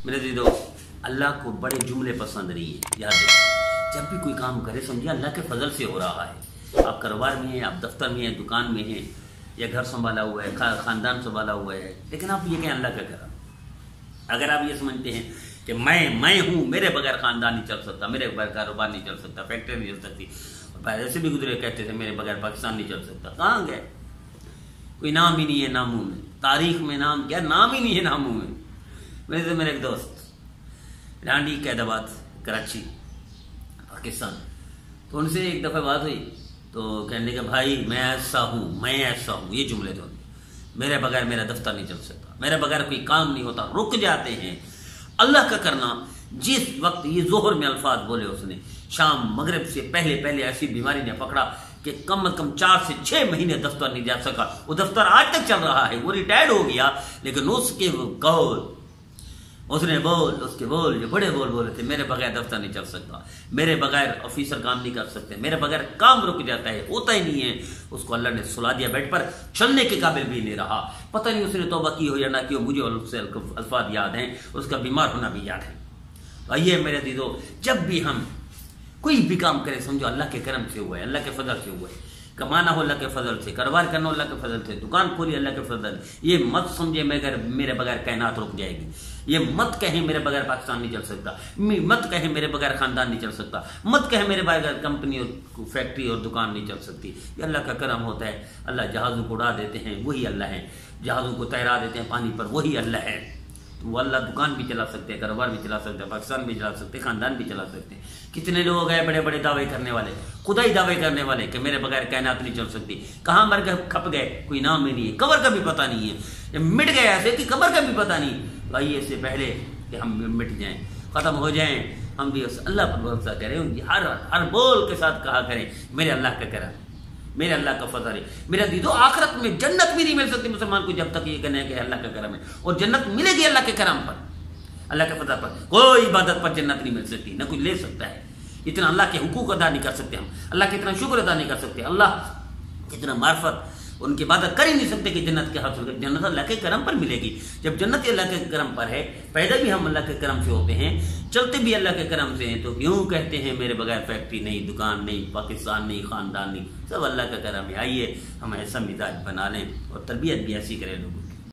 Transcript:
میرے عزیزو، اللہ کو بڑے جملے پسند نہیں ہیں، یاد رکھیں جب بھی کوئی کام کرے سمجھے اللہ کے فضل سے ہو رہا ہے۔ آپ کاروبار میں ہیں، آپ دفتر میں ہیں، دکان میں ہیں، یا گھر سنبھالا ہوا ہے، خاندان سنبھالا ہوا ہے، لیکن آپ یہ کہیں اللہ کا کرم۔ اگر آپ یہ سمجھتے ہیں کہ میں ہوں، میرے بغیر خاندان نہیں چل سکتا، میرے بغیر کاروبار نہیں چل سکتا، فیکٹری نہیں چل سکتی، ایسے بھی گزرے کہتے تھے میرے بغیر پاکستان نہیں چل سکتا، کہاں گئے؟ کوئی نام ہی نہیں ہے ناموں میں، تاریخ میں نام کیا، نام ہی نہیں ہے ناموں میں۔ میرے ایک دوست رانڈی قید آباد کراچی پاکستان، تو ان سے ایک دفعہ بات ہوئی تو کہنے لگا بھائی میں ایسا ہوں، یہ جملے تو میرے بغیر میرا دفتر نہیں چل سکتا، میرے بغیر کوئی کام نہیں ہوتا، رک جاتے ہیں۔ اللہ کا کرنا، جس وقت یہ ظہر میں الفاظ بولے اس نے، شام مغرب سے پہلے ایسی بیماری نے پکڑا کہ کم از کم 4 سے 6 مہینے دفتر نہیں جا سکا۔ وہ دفتر آج تک چل رہا ہے، وہ ریٹائرڈ ہو گیا، لیکن اس کے قول، اس نے اس کے بول جو بڑے بول بولے تھے، میرے بغیر دفتر نہیں چل سکتا، میرے بغیر آفیسر کام نہیں کر سکتے، میرے بغیر کام رک جاتا ہے، ہوتا ہی نہیں ہے۔ اس کو اللہ نے سلا دیا بیڈ پر، چلنے کے قابل بھی نہیں رہا۔ پتہ نہیں اس نے توبہ کی ہو یا نہ کی ہو، مجھے اس سے الفاظ یاد ہیں، اس کا بیمار ہونا بھی یاد ہے۔ آئیے میرے عزیزو، جب بھی ہم کوئی بھی کام کریں سمجھو اللہ کے کرم سے ہوا ہے، اللہ کے فضل سے ہوا ہے۔ کمانا ہو اللہ کے فضل سے، کاروبار کرنا ہو اللہ کے فضل سے، دکان کھولی اللہ کے فضل۔ یہ مت سمجھے میرے بغیر کائنات رک جائے گی، یہ مت کہیں میرے بغیر پاکستان نہیں چل سکتا، مت کہیں میرے بغیر خاندان نہیں چل سکتا، مت کہیں میرے بغیر کمپنی اور فیکٹری اور دکان نہیں چل سکتی۔ یہ اللہ کا کرم ہوتا ہے۔ اللہ جہازوں کو اڑا دیتے ہیں، وہی اللہ ہے، جہازوں کو تیرا دیتے ہیں پانی پر، وہی اللہ ہے۔ وہ اللہ دکان بھی چلا سکتے ہیں، کاروبار بھی چلا سکتے ہیں، پاکستان بھی چلا سکتے ہیں، خاندان بھی چلا سکتے ہیں۔ کتنے لوگ ہیں بڑے بڑے دعوے کرنے والے، خدائی دعوے کرنے والے کہ میرے بغیر کائنات نہیں چل سکتی، کہاں مر گئے کھپ گئے، کوئی نام ہی نہیں ہے، قبر کا بھی پتہ نہیں ہے، جب مٹ گئے ایسے کہ قبر کا بھی پتہ نہیں۔ آئیے اس سے پہلے کہ ہم مٹ جائیں، ختم ہو جائیں، ہم بھی اس اللہ پر بھروسہ کریں، ان کی ہر بول کے ساتھ کہا کریں میرے اللہ کا کرم، میرے اللہ کا فضل ہے۔ میرا دیدو، آخرت میں جنت بھی نہیں مل سکتی مسلمان کو جب تک یہ کہنا ہے کہ اللہ کا کرم ہے، اور جنت ملے گی اللہ کے کرم پر، اللہ کے فضل پر۔ کوئی عبادت پر جنت نہیں مل سکتی، نہ کوئی لے سکتا ہے۔ اتنا اللہ کے حقوق ادا نہیں کر سکتے ہم، اللہ کے اتنا شکر ادا نہیں کر سکتے، اللہ اتنا معرفت ان کی عبادت کر ہی نہیں سکتے کہ جنت کے حاصل کر۔ جنت اللہ کے کرم پر ملے گی۔ جب جنت اللہ کے کرم پر ہے، پیدا بھی ہم اللہ کے کرم سے ہوتے ہیں، چلتے بھی اللہ کے کرم سے ہیں، تو کیوں کہتے ہیں میرے بغیر فیکٹری نہیں، دکان نہیں، پاکستان نہیں، خاندان نہیں، سب اللہ کا کرم ہے۔ آئیے ہم ایسا مزاج بنا لیں اور تربیت بھی ایسی کریں لوگوں